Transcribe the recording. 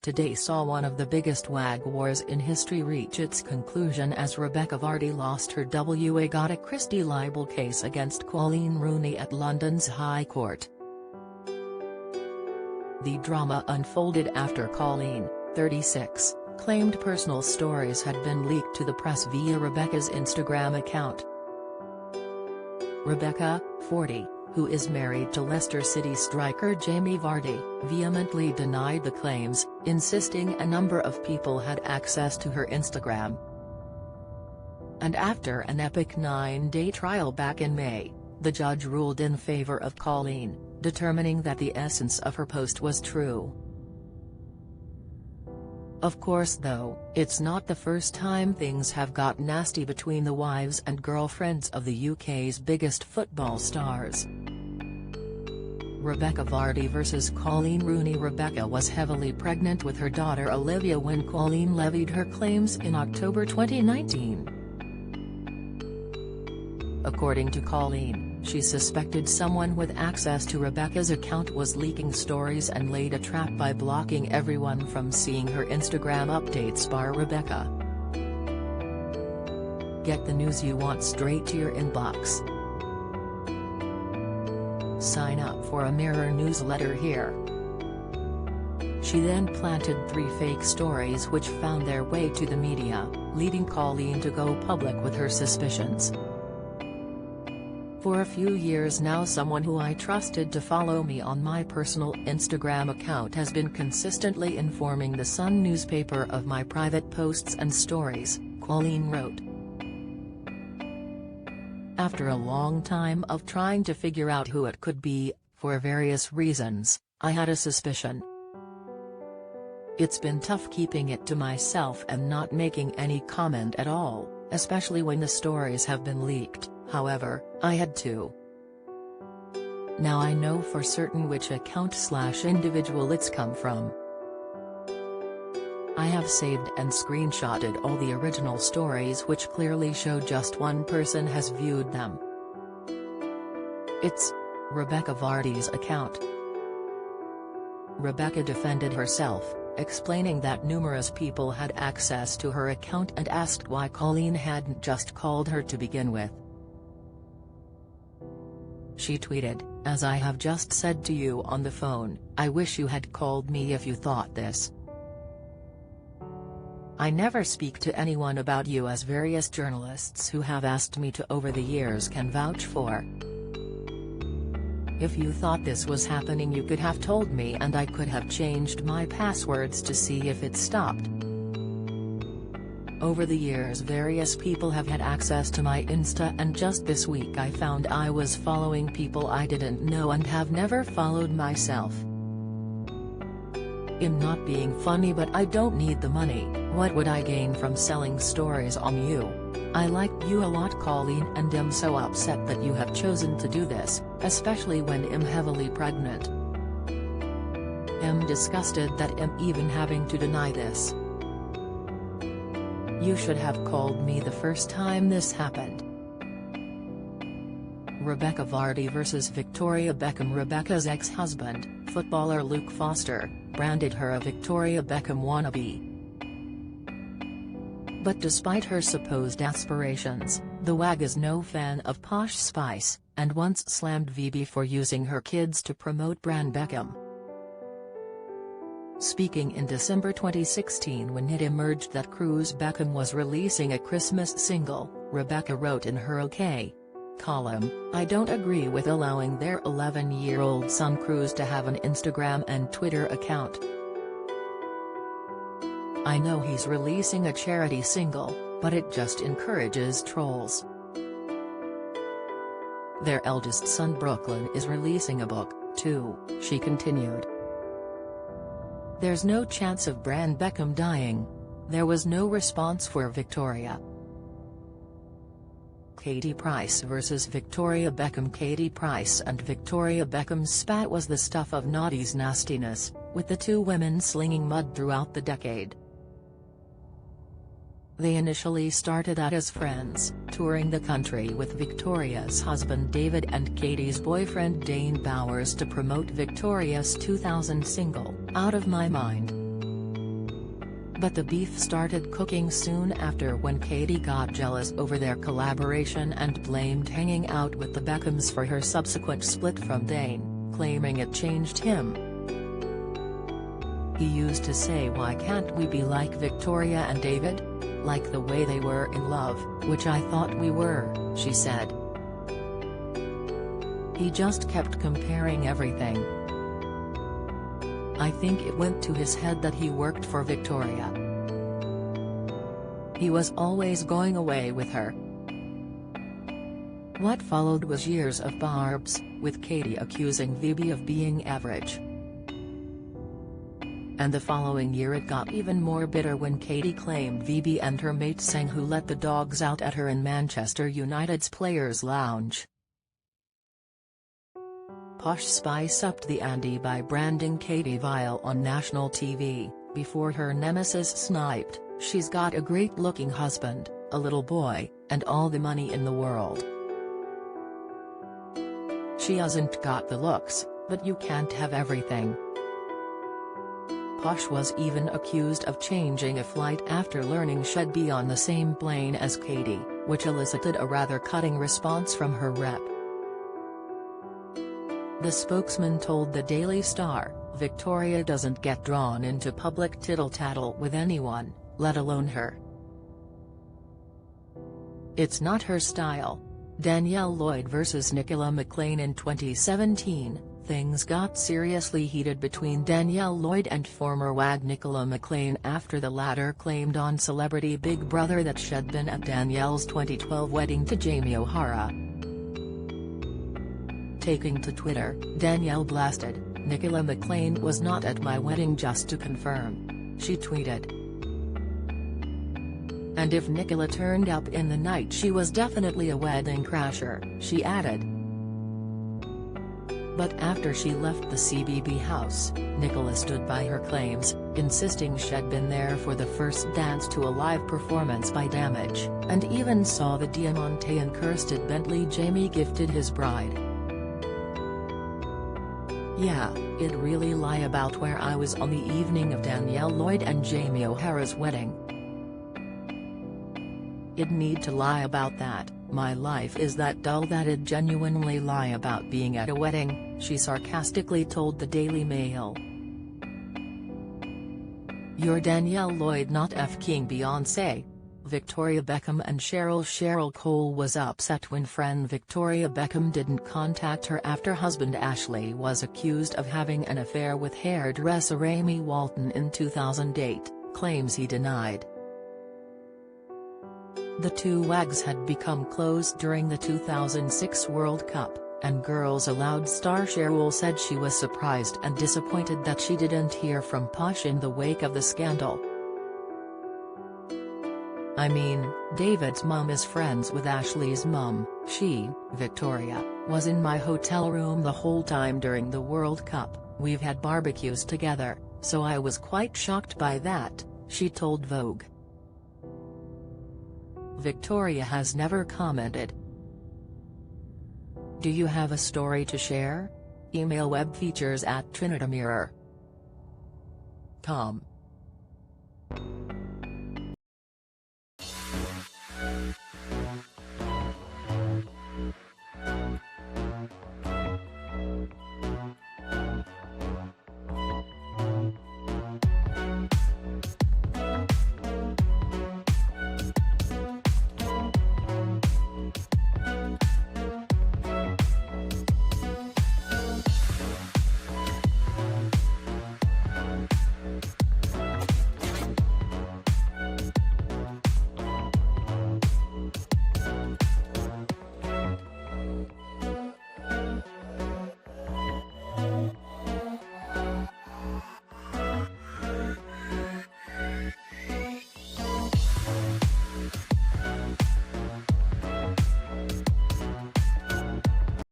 today saw one of the biggest WAG wars in history reach its conclusion as Rebecca Vardy lost her WAG Christie libel case against Coleen Rooney at London's High Court. The drama unfolded after Coleen, 36, claimed personal stories had been leaked to the press via Rebecca's Instagram account. Rebecca, 40, who is married to Leicester City striker Jamie Vardy, vehemently denied the claims, insisting a number of people had access to her Instagram. And after an epic 9-day trial back in May, the judge ruled in favor of Coleen, determining that the essence of her post was true. Of course though, it's not the first time things have got nasty between the wives and girlfriends of the UK's biggest football stars. Rebecca Vardy vs Coleen Rooney. Rebecca was heavily pregnant with her daughter Olivia when Coleen levied her claims in October 2019. According to Coleen, she suspected someone with access to Rebecca's account was leaking stories and laid a trap by blocking everyone from seeing her Instagram updates. Rebecca. Get the news you want straight to your inbox. Sign up for a Mirror newsletter here. She then planted 3 fake stories which found their way to the media, leading Coleen to go public with her suspicions. For a few years now, someone who I trusted to follow me on my personal Instagram account has been consistently informing the Sun newspaper of my private posts and stories, Coleen wrote. After a long time of trying to figure out who it could be, for various reasons, I had a suspicion. It's been tough keeping it to myself and not making any comment at all, especially when the stories have been leaked. However, I had to. Now I know for certain which account/individual it's come from. I have saved and screenshotted all the original stories which clearly show just one person has viewed them. It's Rebecca Vardy's account. Rebecca defended herself, explaining that numerous people had access to her account and asked why Coleen hadn't just called her to begin with. She tweeted, "As I have just said to you on the phone, I wish you had called me if you thought this. I never speak to anyone about you, as various journalists who have asked me to over the years can vouch for. If you thought this was happening, you could have told me and I could have changed my passwords to see if it stopped. Over the years various people have had access to my Insta, and just this week I found I was following people I didn't know and have never followed myself. I'm not being funny, but I don't need the money. What would I gain from selling stories on you? I like you a lot, Coleen, and am so upset that you have chosen to do this, especially when I'm heavily pregnant. I'm disgusted that I'm even having to deny this. You should have called me the first time this happened." Rebecca Vardy vs Victoria Beckham. Rebecca's ex-husband, footballer Luke Foster, branded her a Victoria Beckham wannabe. But despite her supposed aspirations, the WAG is no fan of Posh Spice, and once slammed VB for using her kids to promote brand Beckham. Speaking in December 2016 when it emerged that Cruz Beckham was releasing a Christmas single, Rebecca wrote in her OK column, "I don't agree with allowing their 11-year-old son Cruz to have an Instagram and Twitter account. I know he's releasing a charity single, but it just encourages trolls. Their eldest son Brooklyn is releasing a book, too," she continued. "There's no chance of brand Beckham dying." There was no response for Victoria. Katie Price vs Victoria Beckham. Katie Price and Victoria Beckham's spat was the stuff of naughty's nastiness, with the two women slinging mud throughout the decade. They initially started out as friends, touring the country with Victoria's husband David and Katie's boyfriend Dane Bowers to promote Victoria's 2000 single, Out of My Mind. But the beef started cooking soon after when Katie got jealous over their collaboration and blamed hanging out with the Beckhams for her subsequent split from Dane, claiming it changed him. He used to say, "Why can't we be like Victoria and David? Like the way they were in love, which I thought we were," she said. He just kept comparing everything. I think it went to his head that he worked for Victoria. He was always going away with her. What followed was years of barbs, with Katie accusing Vibi of being average. And the following year it got even more bitter when Katie claimed Vibi and her mate Sang who let the dogs out at her in Manchester United's Players' Lounge. Posh spiced up the ante by branding Katie vile on national TV, before her nemesis sniped, "She's got a great-looking husband, a little boy, and all the money in the world. She hasn't got the looks, but you can't have everything." Posh was even accused of changing a flight after learning she'd be on the same plane as Katie, which elicited a rather cutting response from her rep. The spokesman told the Daily Star, "Victoria doesn't get drawn into public tittle-tattle with anyone, let alone her. It's not her style." Danielle Lloyd vs Nicola McLean. In 2017, things got seriously heated between Danielle Lloyd and former WAG Nicola McLean after the latter claimed on Celebrity Big Brother that she'd been at Danielle's 2012 wedding to Jamie O'Hara. Taking to Twitter, Danielle blasted, "Nicola McLean was not at my wedding, just to confirm," she tweeted. "And if Nicola turned up in the night, she was definitely a wedding crasher," she added. But after she left the CBB house, Nicola stood by her claims, insisting she'd been there for the first dance to a live performance by Damage, and even saw the Diamante encursted Bentley Jamie gifted his bride. "Yeah, it really lie about where I was on the evening of Danielle Lloyd and Jamie O'Hara's wedding. It need to lie about that. My life is that dull that it genuinely lie about being at a wedding," she sarcastically told the Daily Mail. "You're Danielle Lloyd, not F-King Beyoncé." Victoria Beckham and Cheryl Cole was upset when friend Victoria Beckham didn't contact her after husband Ashley was accused of having an affair with hairdresser Amy Walton in 2008, claims he denied. The two WAGs had become close during the 2006 World Cup, and Girls Aloud star Cheryl said she was surprised and disappointed that she didn't hear from Posh in the wake of the scandal. "I mean, David's mum is friends with Ashley's mum. She, Victoria, was in my hotel room the whole time during the World Cup. We've had barbecues together, so I was quite shocked by that," she told Vogue. Victoria has never commented. Do you have a story to share? Email webfeatures@trinitymirror.com.